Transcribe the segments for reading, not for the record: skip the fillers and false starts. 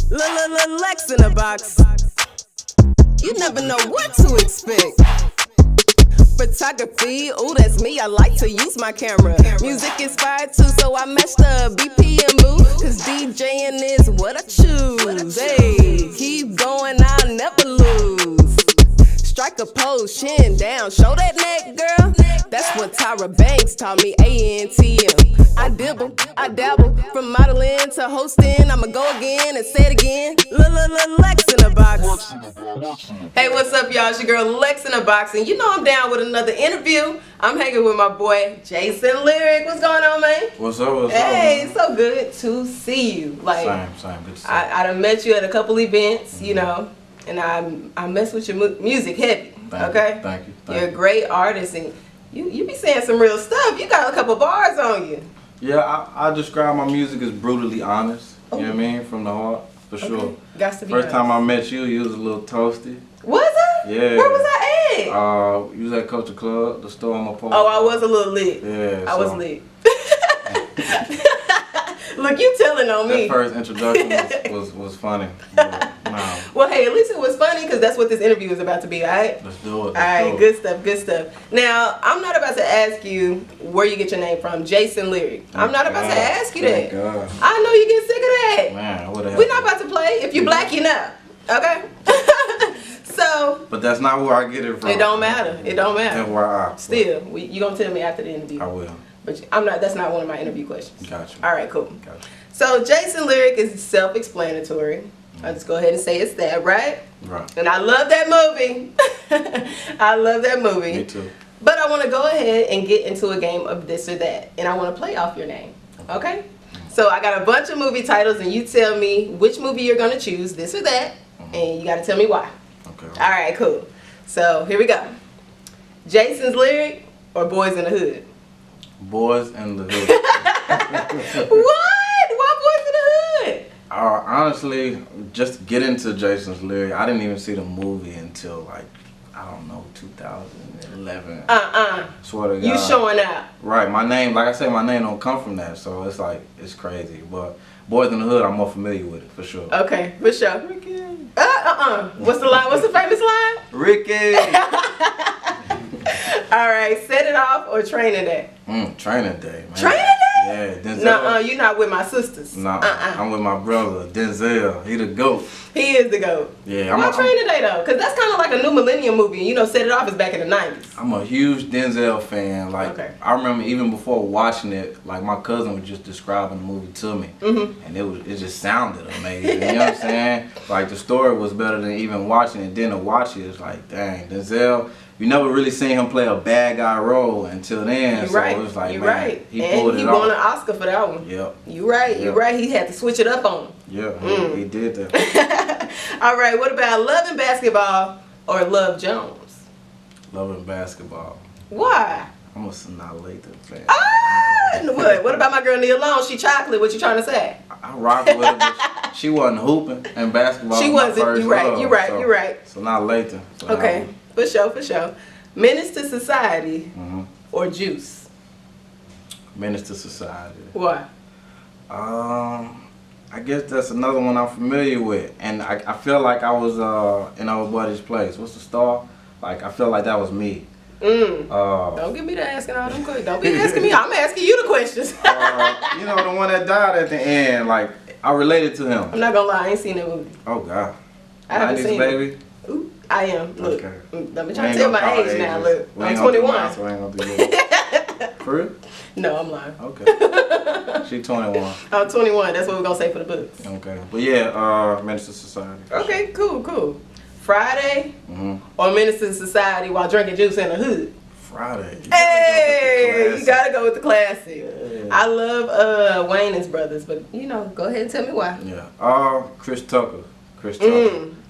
Lex in a box. You never know what to expect. Photography, ooh, that's me. I like to use my camera. Music inspired too, so I matched the BPM booth. Cause DJing is what I choose. Hey, keep going, I'll never lose. Strike a pose, chin down, show that neck, girl. That's what Tyra Banks taught me, ANTM. I dibble, I dabble, from modeling to hosting. I'ma go again and say it again. Lex in a box. Hey, what's up, y'all? It's your girl Lex in a box, and you know I'm down with another interview. I'm hanging with my boy Jayson Lyric. What's going on, man? What's up? Hey, it's so good to see you. Like, same. Good to see you. I done met you at a couple events, you know, and I mess with your music heavy. Okay? Thank you. You're a great artist, and you be saying some real stuff. You got a couple bars on you. Yeah, I describe my music as brutally honest. You know what I mean? From the heart, for sure. Got to be First honest. time I met you, you was a little toasty. Was I? Yeah. Where was I at? You was at Culture Club, the store on my pole. Oh, I was a little lit. Yeah. I was lit. Look, you telling on me. That first introduction was funny. But, nah. Well, hey, at least it was funny because that's what this interview is about to be, all right? Let's do it. All right, good stuff. Now, I'm not about to ask you where you get your name from, Jayson Lyric. I'm not about to ask you that. God. I know you get sick of that. Man, what the hell? We're not about to play. If you black, you know. Okay? So. But that's not where I get it from. It don't matter. It don't matter. FYI. Still, you gonna tell me after the interview. I will. But I'm not. That's not one of my interview questions. Gotcha. All right, cool. Gotcha. So Jayson Lyric is self-explanatory. I'll just go ahead and say it's that, right? Right. And I love that movie. I love that movie. Me too. But I want to go ahead and get into a game of this or that, and I want to play off your name. Okay? So I got a bunch of movie titles, and you tell me which movie you're gonna choose, this or that, and you got to tell me why. Okay. All right, cool. So here we go. Jayson's Lyric or Boys in the Hood? Boys in the Hood. What? Why Boys in the Hood? Honestly, just to get into Jayson's Lyric, I didn't even see the movie until like, I don't know, 2011. Swear to God. You showing out. Right, my name, like I said, my name don't come from that, so it's like, it's crazy. But Boys in the Hood, I'm more familiar with it, for sure. Okay, for sure. Ricky. What's the line? What's the famous line? Ricky. All right, Set It Off or Training Day? Training Day, man. Training Day? Yeah, Denzel. Nuh-uh, you're not with my sisters. Nah, I'm with my brother, Denzel. He the GOAT. He is the GOAT. Yeah, Why Training Day though? Because that's kind of like a new millennium movie. You know, Set It Off is back in the 90s. I'm a huge Denzel fan. Like, okay. I remember even before watching it, like my cousin was just describing the movie to me, and it just sounded amazing. You know what I'm saying? Like the story was better than even watching it. Then to watch it, it's like, dang, Denzel. You never really seen him play a bad guy role until then. You're so right. it was like, You're man, right. he pulled and it he off. won an Oscar for that one. Yep. You're right. Yep. You're right. He had to switch it up on him. Yeah, he did that. All right. What about Love and Basketball or Love Jones? Love and Basketball. Why? I'm a Sanaa Lathan fan. What? What about my girl Nia Long? She chocolate. What you trying to say? I rock with her, but she wasn't hooping in basketball. She wasn't. You're right. You're right. You're right. Sanaa Lathan. So okay. For sure. For sure. Menace to Society or Juice? Menace to Society. Why? I guess that's another one I'm familiar with, and I feel like I was in Old Buddy's Place. What's the star? Like I feel like that was me. Don't get me to asking all them questions. Don't be asking me. I'm asking you the questions. You know, the one that died at the end. Like I related to him. I'm not gonna lie. I ain't seen that movie. Oh God. I haven't seen baby. it. Ooh, I am. Look. Okay. Let me try to tell my age now. Look. I'm 21. So I ain't gonna do that. For real? No, I'm lying. Okay. She 21. I'm 21. That's what we're gonna say for the books. Okay. But yeah, Menace to Society. Okay, cool. Friday or Menace to Society while drinking juice in the hood? Friday. Hey, you gotta go with the classic. Yeah. I love Wayne and his brothers, but you know, go ahead and tell me why. Yeah. Chris Tucker.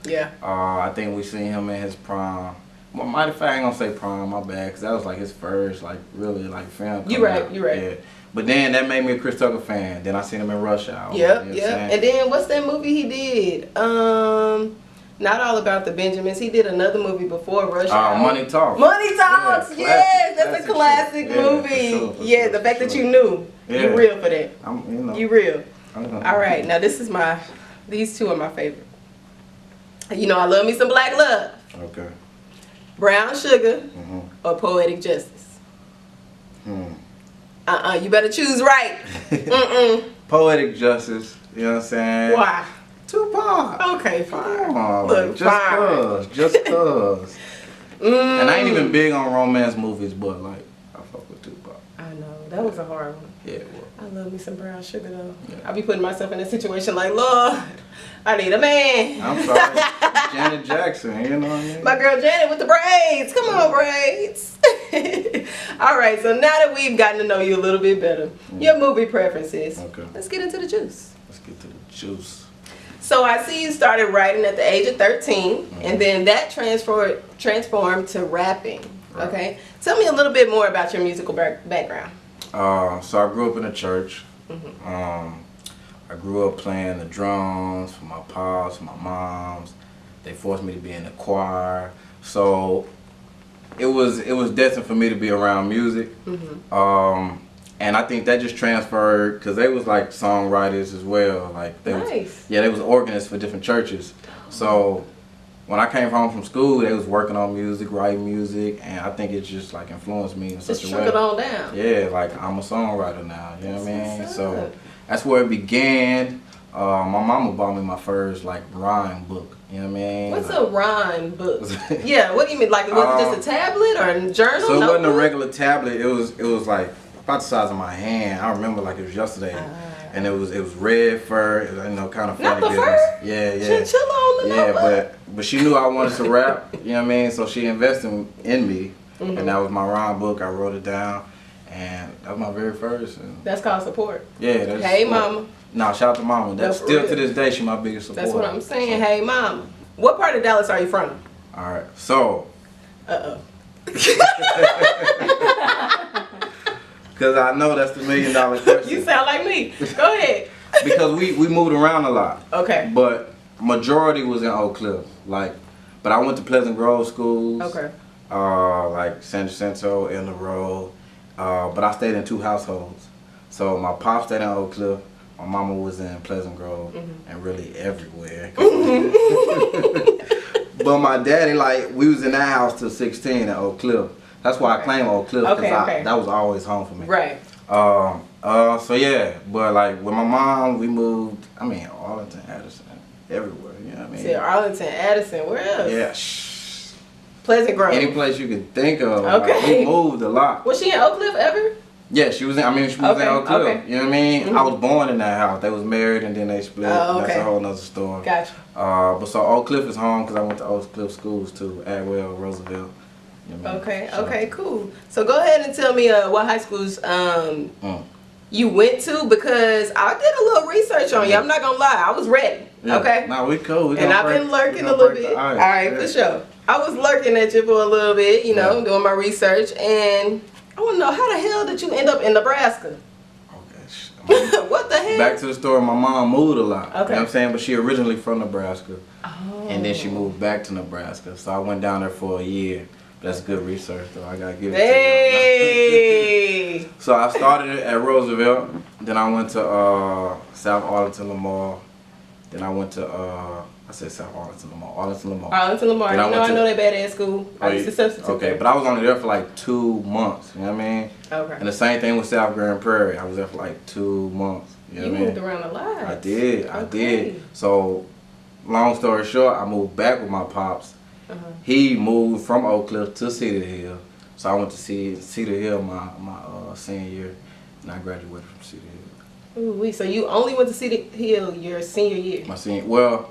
Yeah. I think we seen him in his prime. Well, matter of fact, I ain't gonna say prime, my bad, because that was like his first, like, really, like, film. You right. Yeah. But then that made me a Chris Tucker fan. Then I seen him in Rush Hour. Yep. And then what's that movie he did? Not All About the Benjamins. He did another movie before Rush Hour. Money Talks. Money Talks. Yeah, yes, that's a classic shit. movie. Yeah, the fact that you knew, you real for that. You know. You real. All right, now this is my These two are my favorite. You know, I love me some Black Love. Okay. Brown Sugar Mm-hmm. or Poetic Justice. You better choose right. Poetic Justice. You know what I'm saying? Why? Tupac. Okay, fine. Come on, Look, like, just cause. And I ain't even big on romance movies, but like I fuck with Tupac. I know, that was a hard one. Yeah, well. I love me some Brown Sugar though. Yeah. I be putting myself in a situation like, Lord, I need a man. I'm sorry, Janet Jackson. You know what I mean? My girl Janet with the braids. Come on, braids. All right, so now that we've gotten to know you a little bit better, your movie preferences. Okay. Let's get into the juice. Let's get to the juice. So I see you started writing at the age of 13, and then that transformed to rapping. Right. Okay, tell me a little bit more about your musical background. So I grew up in a church. I grew up playing the drums for my pops, for my moms. They forced me to be in the choir. So it was destined for me to be around music. And I think that just transferred because they was like songwriters as well. Like they they was organists for different churches. So when I came home from school, they was working on music, writing music, and I think it just like influenced me in such a way. Just on down. Yeah, like I'm a songwriter now. You know what I mean? So that's where it began. My mama bought me my first like rhyme book. You know what I mean? What's a rhyme book? Yeah, what do you mean? Like was it just a tablet or a journal? So it wasn't a regular tablet. It was like about the size of my hand. I remember like it was yesterday. And it was red fur, it was, you know, kind of funny. Not the fur? Yeah. Chinchilla on the notebook. but she knew I wanted to rap, you know what I mean? So she invested in me, and that was my rhyme book. I wrote it down, and that was my very first. And that's called support. Yeah. That's hey, support. mama. No, shout out to mama. That's still to this day, she my biggest supporter. That's what I'm saying. Hey, mama. What part of Dallas are you from? All right, so. Because I know that's the $1 million question. You sound like me. Go ahead. Because we moved around a lot. Okay. But majority was in Oak Cliff. But I went to Pleasant Grove schools. Okay. Like San Jacinto, in the road. But I stayed in 2 households. So my pop stayed in Oak Cliff. My mama was in Pleasant Grove and really everywhere. But my daddy, like, we was in that house till 16 at Oak Cliff. That's why I claim Oak Cliff, because that was always home for me. Right. So yeah, but like with my mom, we moved, Arlington, Addison, everywhere, you know what I mean? See, Arlington, Addison, where else? Yeah, Pleasant Grove. Any place you could think of. Okay. Like, we moved a lot. Was she in Oak Cliff ever? Yeah, she was in Oak Cliff. You know what I mean? I was born in that house. They was married and then they split. Oh, okay. That's a whole nother story. Gotcha. But so Oak Cliff is home because I went to Oak Cliff schools too, Adwell, Roosevelt. You know what I mean? Okay, cool. So go ahead and tell me what high schools you went to, because I did a little research on you. I'm not gonna lie, I was ready. Yeah. Okay. Nah, we cool. And I've been lurking a little bit. All right, for sure. I was lurking at you for a little bit, you know, doing my research, and I want to know, how the hell did you end up in Nebraska? Okay. What the hell? Back to the story. My mom moved a lot. Okay. You know what I'm saying? But she originally from Nebraska. Oh. And then she moved back to Nebraska. So I went down there for a year. That's good research, though. I got to give it to you. So I started at Roosevelt. Then I went to South Arlington Lamar. Then I went to, I said South Arlington Lamar. Arlington Lamar. I know that badass school. I used to substitute. Okay, but I was only there for like 2 months. You know what I mean? Okay. And the same thing with South Grand Prairie. I was there for like 2 months. You know what I mean? Moved around a lot. I did. So, long story short, I moved back with my pops. He moved from Oak Cliff to Cedar Hill. So I went to Cedar Hill my senior year, and I graduated from Cedar Hill. Ooh, so you only went to Cedar Hill your senior year? Well,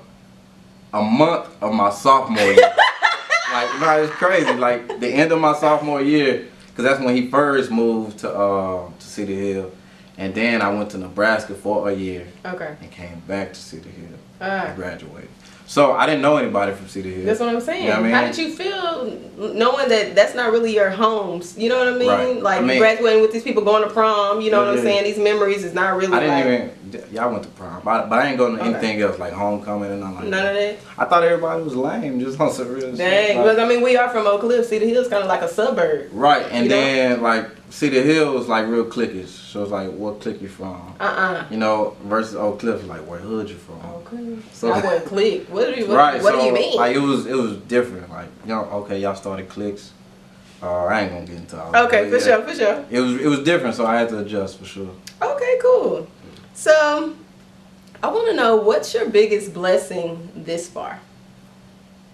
a month of my sophomore year. It's crazy. Like the end of my sophomore year, because that's when he first moved to Cedar Hill, and then I went to Nebraska for a year. Okay. And came back to Cedar Hill. Alright. And graduated. So I didn't know anybody from Cedar Hill. That's what I'm saying. You know what I mean? How did you feel knowing that that's not really your homes? You know what I mean? Right. Like graduating with these people, going to prom. You know what I'm saying? These memories is not really. y'all went to prom, but I ain't going to anything else like homecoming and nothing like None of that? I thought everybody was lame, just on some real shit. Dang, because I mean, we are from Oak Cliff. Cedar Hill's kind of like a suburb. Right, and you know? then like Cedar Hill was like real cliquish, so it's like what clique you from? You know, versus Oak Cliff, like where hood you from? Okay. So I went clique. What do you mean? Like it was different. Like okay, y'all started cliques. I ain't gonna get into all okay, for sure. It was different, so I had to adjust for sure. Okay, cool. So, I want to know, what's your biggest blessing this far?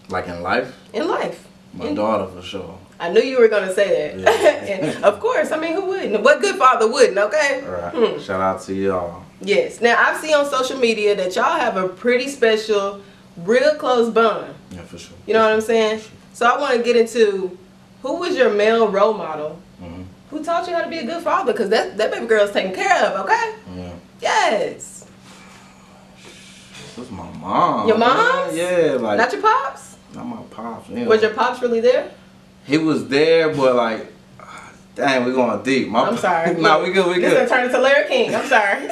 Like in life? In life. My daughter, for sure. I knew you were going to say that. Yeah. And of course, I mean, who wouldn't? What good father wouldn't, okay? All right. Shout out to y'all. Yes. Now, I've seen on social media that y'all have a pretty special, real close bond. Yeah, for sure. You know what I'm saying? So, I want to get into, who was your male role model? Who taught you how to be a good father? Because that baby girl's taken care of, okay? Yeah. Yes. It was my mom. Your mom? Yeah, like. Not your pops? Not my pops. You know. Was your pops really there? He was there, but like, dang, we going deep. I'm sorry. Nah, we good. This is turn into Larry King. I'm sorry.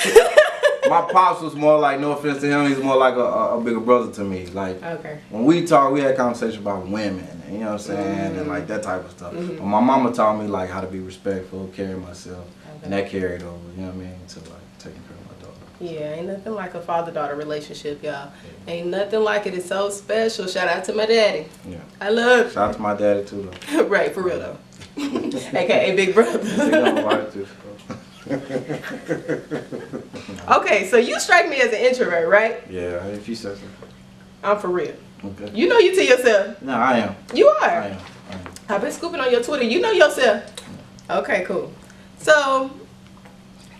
My pops was more like, no offense to him, he's more like a bigger brother to me. Like, when we talk, we had conversation about women, and, you know what I'm saying, and like that type of stuff. But my mama taught me like how to be respectful, carry myself, and that carried over, you know what I mean, to like taking care of my daughter. Yeah, ain't nothing like a father-daughter relationship, y'all. Yeah. Ain't nothing like it. It's so special. Shout out to my daddy. Yeah. I love you. Shout out to my daddy too, though. Right, for real though. AKA Big Brother. Okay, so you strike me as an introvert, right? Yeah, if you say so. I'm for real. Okay. You know you to yourself. No, I am. You are. I am. I've been scooping on your Twitter. You know yourself. Okay, cool. So,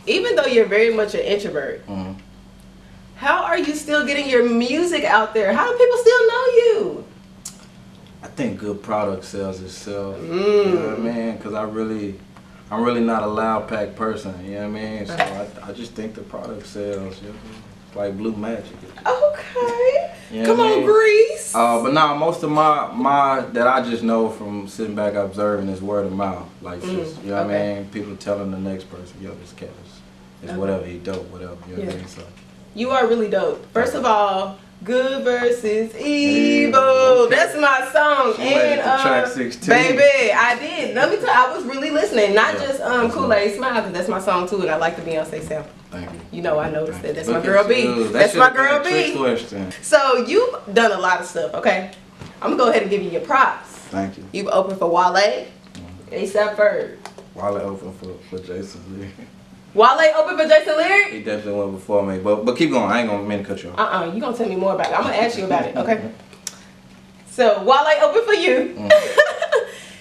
even though you're very much an introvert, how are you still getting your music out there? How do people still know you? I think good product sells itself. You know what I mean? Because I'm really not a loud pack person. You know what I mean? So I just think the product sells. You know? It's like blue magic. Okay. You know Come on, Grease. But now most of my that I just know from sitting back observing is word of mouth. Like just, you know what I mean? People telling the next person, yo, this cat is whatever, he dope, whatever. You know what I mean? So you are really dope. First of all, good versus evil. That's my song. And track 16. Baby, I did. Let me tell you, I was really listening. Not just Kool-Aid Smile, because that's my song too, and I like the Beyonce sample. Thank you. You know, I noticed that. That's my girl B. That's my girl B. So you've done a lot of stuff, okay? I'm gonna go ahead and give you your props. Thank you. You've opened for Wale, A$AP Ferg. Wale opened for Jayson. Wale opened for Jayson Lyric? He definitely went before me, but keep going. I ain't gonna mean to cut you off. You gonna tell me more about it. I'm gonna ask you about it, okay? So Wale opened for you.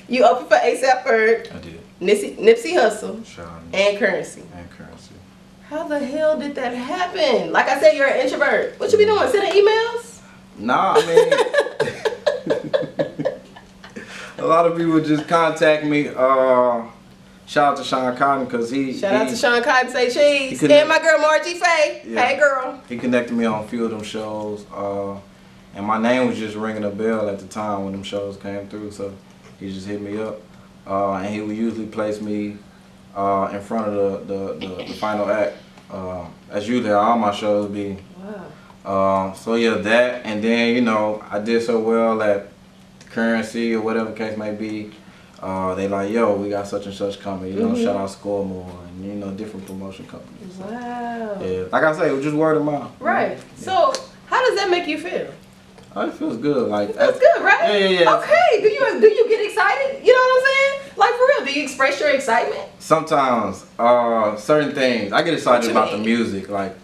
You opened for A$AP Ferg. I did. Nipsey Hussle. And Currency. How the hell did that happen? Like I said, you're an introvert. What you be doing? Sending emails? Nah, I mean, a lot of people just contact me. Shout out to Sean Cotton because Shout out to Sean Cotton, say cheese. And my girl Margie Faye. Yeah. Hey girl. He connected me on a few of them shows. And my name was just ringing a bell at the time when them shows came through. So he just hit me up. And he would usually place me in front of the final act. As usually all my shows be. Wow. So yeah, that, and then, you know, I did so well at Currency or whatever the case may be. They like, yo, we got such and such coming, you know, shout out Score More, and, you know, different promotion companies. So, wow. Yeah, like I say, it was just word of mouth. Right. Yeah. So, how does that make you feel? Oh, it feels good. Like, it feels good, right? Yeah. Okay. Do you get excited? You know what I'm saying? Like, for real, do you express your excitement? Sometimes, certain things. I get excited about the music, like,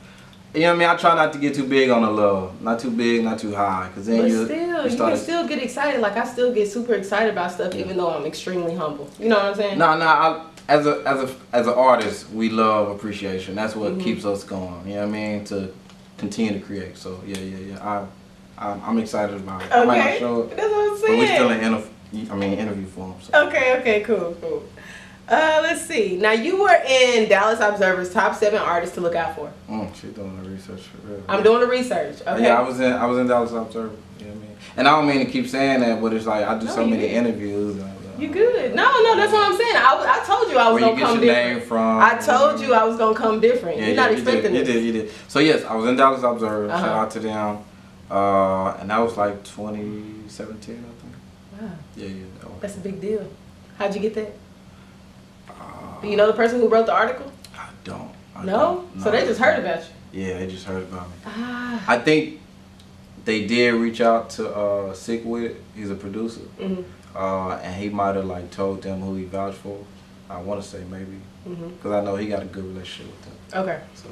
you know what I mean? I try not to get too big on the low. Not too big, not too high. Cause then you can still get excited. Like, I still get super excited about stuff even though I'm extremely humble. You know what I'm saying? No, as an artist, we love appreciation. That's what keeps us going. You know what I mean? To continue to create. So yeah. I'm excited about it. Okay. I might not show it, that's what I'm saying. But we still in interview form. So. Okay, cool. Let's see. Now, you were in Dallas Observer's top 7 artists to look out for. She's doing the research for real. I'm doing the research. Okay. Yeah, I was in Dallas Observer. You know what I mean? And I don't mean to keep saying that, but it's like I do so many interviews. You good? No, that's what I'm saying. I told you I was gonna come different. Where you get your name from? I told you I was gonna come different. You're not expecting this. You did. So yes, I was in Dallas Observer. Shout out to them. And that was like 2017, I think. Wow. Yeah. That's a big deal. How'd you get that? Do you know the person who wrote the article? I don't. No? So they just heard about you? Yeah, they just heard about me. I think they did reach out to Sick With It. He's a producer. And he might have like told them who he vouched for. I want to say maybe. Because I know he got a good relationship with them. Okay. So.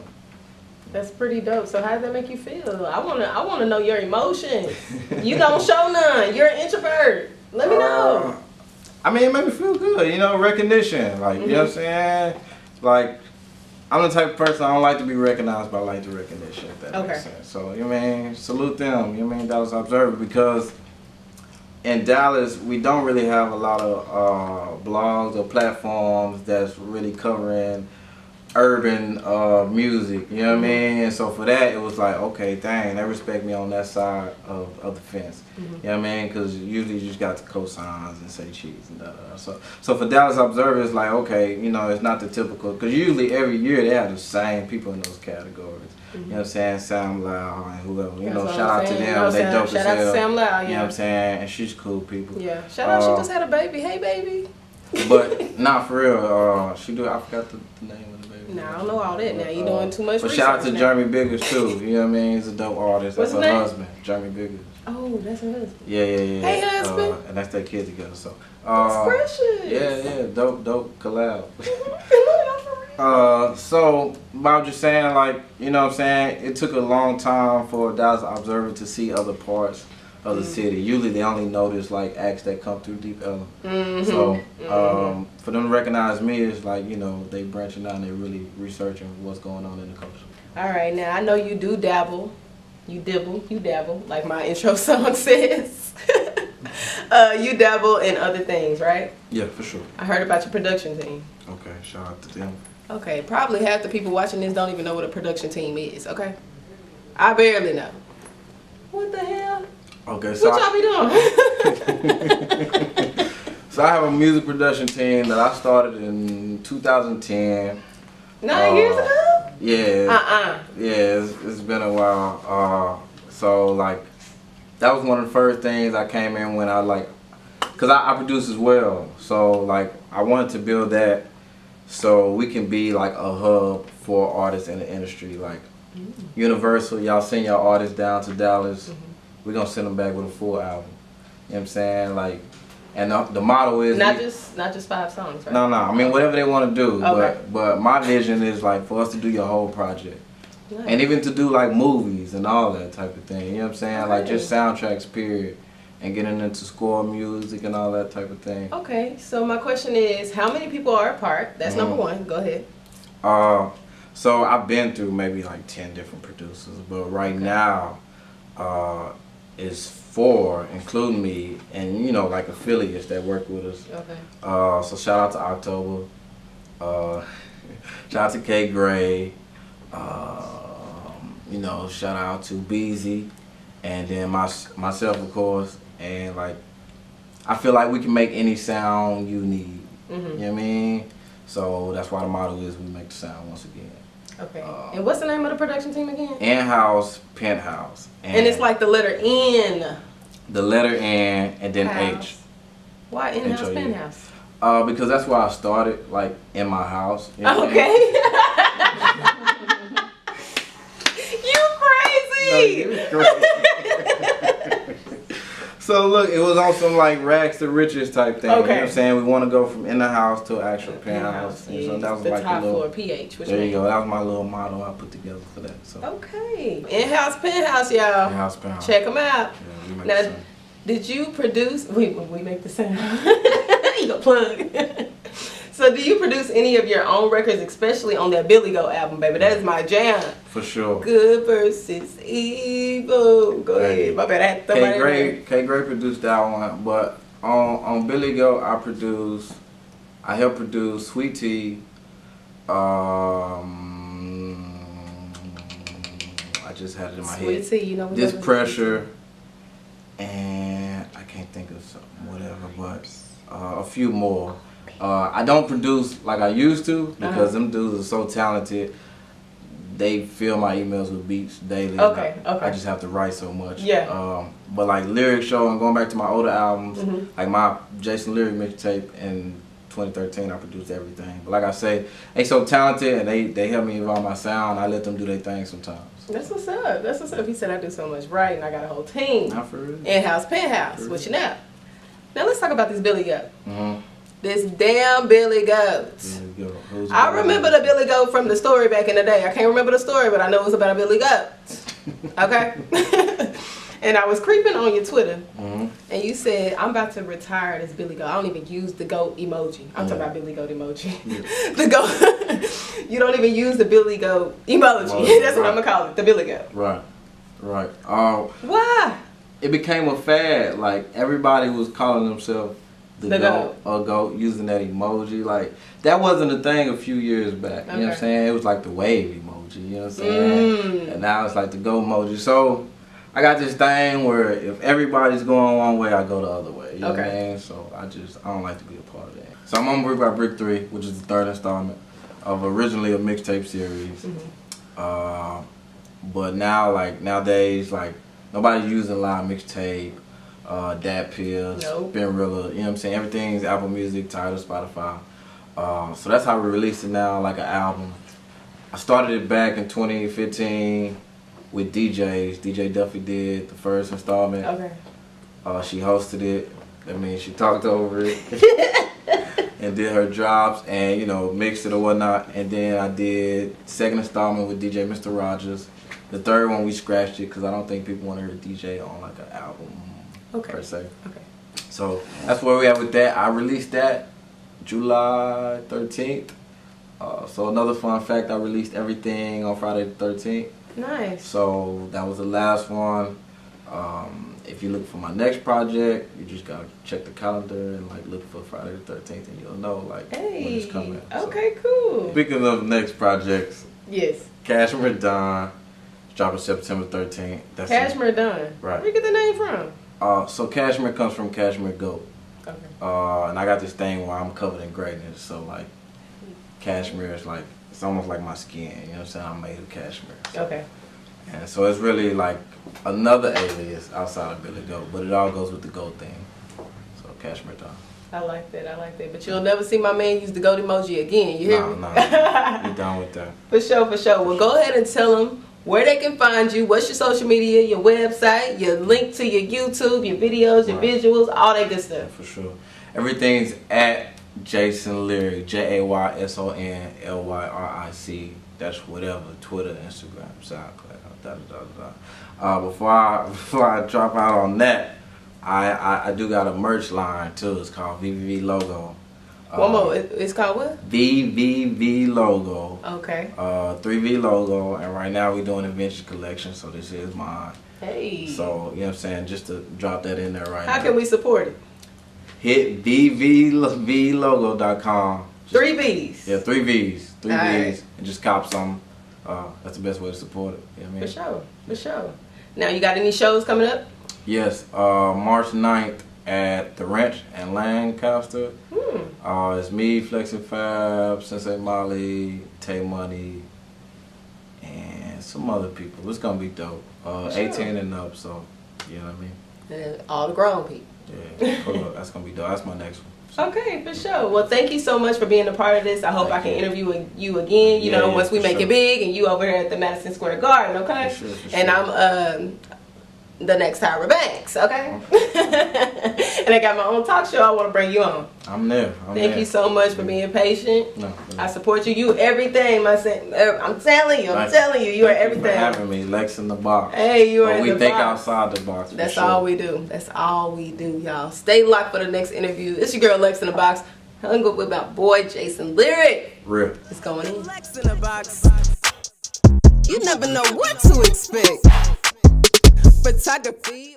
That's pretty dope. So how does that make you feel? I wanna know your emotions. You don't show none. You're an introvert. Let me know. I mean, it made me feel good, you know, recognition. Like, you know what I'm saying? Like, I'm the type of person I don't like to be recognized, but I like the recognition, if that makes sense. So, you know what I mean? Salute them, you know what I mean? Dallas Observer, because in Dallas, we don't really have a lot of blogs or platforms that's really covering urban music, you know what I mean? And so for that, it was like, okay, dang, they respect me on that side of the fence. You know what I mean? Because usually you just got the cosigns and say cheese and da-da-da. So for Dallas Observer, it's like, okay, you know, it's not the typical, because usually every year they have the same people in those categories. You know what I'm saying? Sam Lau and whoever, you know, shout out to them. They dope as hell. Shout out to Sam Lau, you know what I'm saying? And she's cool people. Yeah. Shout out, she just had a baby. Hey, baby. But not for real. I forgot the name of the baby. Nah, I don't know all that now. You doing too much research. But shout out to Jeremy Biggers too. You know what I mean? He's a dope artist. What's That's his her name? husband, Jeremy Biggers. Oh, that's her husband. Yeah. Hey, husband. And that's their kid together. So. That's precious. Yeah. Dope collab. So I was just saying, like, you know what I'm saying? It took a long time for Dallas Observer to see other parts of the city. Usually they only notice like acts that come through Deep Ellum. So for them to recognize me, it's like, you know, they branching out and they really researching what's going on in the culture. All right, now I know you do dabble. You dabble, like my intro song says. You dabble in other things, right? Yeah, for sure. I heard about your production team. Okay, shout out to them. Okay, probably half the people watching this don't even know what a production team is, okay? I barely know. What the hell? Okay, so what y'all be doing? So I have a music production team that I started in 2010. 9 years ago? Yeah. Yeah, it's been a while. So like, that was one of the first things I came in when I like, cause I produce as well. So like, I wanted to build that so we can be like a hub for artists in the industry. Like Universal, y'all send your artists down to Dallas. We're gonna send them back with a full album. You know what I'm saying? Like, and the motto is not just 5 songs, right? No. I mean, whatever they want to do. Okay. But my vision is like for us to do your whole project. Nice. And even to do like movies and all that type of thing. You know what I'm saying? Okay. Like just soundtracks, period. And getting into score music and all that type of thing. Okay, so my question is, how many people are a part? That's number one. Go ahead. So I've been through maybe like 10 different producers, but right now is 4, including me, and you know, like affiliates that work with us. Okay. So shout out to October. Shout out to K Gray. You know, shout out to Beezy, and then myself, of course. And like, I feel like we can make any sound you need. You know what I mean? So that's why the motto is we make the sound once again. Okay. And what's the name of the production team again? In-house, penthouse. And it's like the letter N. The letter N and then House. H. Why in-house, penthouse? Because that's where I started, like in my house. You know Okay. You crazy! No, you crazy. So look, it was on some like rags to riches type thing. You know what I'm saying? We want to go from in the house to actual penthouse. And so that was the like top a little floor PH. There you go. That was my little motto I put together for that. So. Okay. In-house, penthouse, y'all. In-house, penthouse. Check them out. Yeah, we make now, the sound. did you produce? We make the sound. You go plug. So do you produce any of your own records, especially on that Billy Go album, baby? That is my jam. For sure. Good versus evil. Go ahead. My bad. I had to throw my name. K Gray produced that one, but on Billy Go I helped produce Sweet Tea. I just had it in my head. Sweet Tea, you know what Pressure, and I can't think of something, whatever, but a few more. I don't produce like I used to because them dudes are so talented. They fill my emails with beats daily. Okay. I just have to write so much. Yeah. But like lyric show and going back to my older albums, like my Jayson lyric mixtape in 2013, I produced everything. But like I say, they so talented and they help me evolve my sound. I let them do their thing sometimes. That's what's up. That's what's up. He said I do so much writing. I got a whole team. Not for real. In-house, penthouse. What you know? Now let's talk about this Billy Goat. This damn Billy Goat. I remember the Billy Goat from the story back in the day. I can't remember the story, but I know it was about a Billy Goat. Okay? And I was creeping on your Twitter, and you said, I'm about to retire this Billy Goat. I don't even use the goat emoji. I'm talking about Billy Goat emoji. The goat. You don't even use the Billy Goat emoji. That's what I'm going to call it, the Billy Goat. Right. Why? It became a fad. Like, everybody was calling themselves the goat, a goat, using that emoji. Like, that wasn't a thing a few years back. You know what I'm saying? It was like the wave emoji, you know what I'm saying? And now it's like the goat emoji. So, I got this thing where if everybody's going one way, I go the other way. You know what I mean? So, I don't like to be a part of that. So, I'm on Brick by Brick 3, which is the third installment of originally a mixtape series. But now, like, nowadays, like, nobody's using live mixtape. Dat Pills, Spinrilla, you know what I'm saying? Everything's Apple Music, Tidal, Spotify. So that's how we release it now, like an album. I started it back in 2015 with DJs. DJ Duffy did the first installment. She hosted it. That means she talked over it and did her drops and, you know, mixed it or whatnot. And then I did second installment with DJ Mr. Rogers. The third one we scratched it because I don't think people want to hear DJ on like an album. Per se. So that's where we at with that. I released that July 13th. So another fun fact, I released everything on Friday the 13th. Nice. So that was the last one. If you look for my next project, you just gotta check the calendar and like look for Friday the 13th, and you'll know like when it's coming. Okay, cool. Speaking of next projects, yes, Cashmere Dawn, dropping September 13th. That's Cashmere Dawn. Right. Where you get the name from? So Cashmere comes from Cashmere Goat. Okay. And I got this thing where I'm covered in greatness. So like, cashmere is like, it's almost like my skin. You know what I'm saying? I'm made of cashmere. So. Okay. And so it's really like another alias outside of Billy Goat, but it all goes with the goat thing. So Cashmere Dawn. I like that. I like that. But you'll never see my man use the goat emoji again. You hear me? No. You're done with that. For sure. Well, go ahead and tell them where they can find you, what's your social media, your website, your link to your YouTube, your videos, your visuals, all that good stuff. For sure. Everything's at Jayson Lyric, JaysonLyric. That's whatever, Twitter, Instagram, SoundCloud, Before I drop out on that, I do got a merch line too. It's called VVV Logo. One more. It's called what? VVV Logo. Okay. 3V Logo, and right now we're doing a vintage collection, so this is mine. Hey. So, you know what I'm saying, just to drop that in there right now. How can we support it? Hit VVVlogo.com. 3 V's. Yeah, 3 V's. 3 V's. Right. And just cop some. That's the best way to support it. You know what I mean? For sure. Now, you got any shows coming up? Yes. March 9th at the Ranch in Lancaster. It's me, Flexin' Fab, Sensei Molly, Tay Money, and some other people. It's gonna be dope. 18 and up, so you know what I mean. And all the grown people. Yeah, pull up. That's gonna be dope. That's my next one. So. Okay, for sure. Well, thank you so much for being a part of this. I hope I can interview you again. You know, once we make it big, and you over here at the Madison Square Garden. Okay. For sure. And I'm the next Tyra Banks, okay? And I got my own talk show I want to bring you on. I'm there. Thank you so much for being patient. No. I support you. You everything, I'm telling you. You are everything. Thank you for having me. Lex in the box. Hey, you are in the box. We think outside the box. That's all we do. That's all we do, y'all. Stay locked for the next interview. It's your girl Lex in the box. Hung up with my boy Jayson Lyric. Real. It's going in. Lex in the box. You never know what to expect. Photography.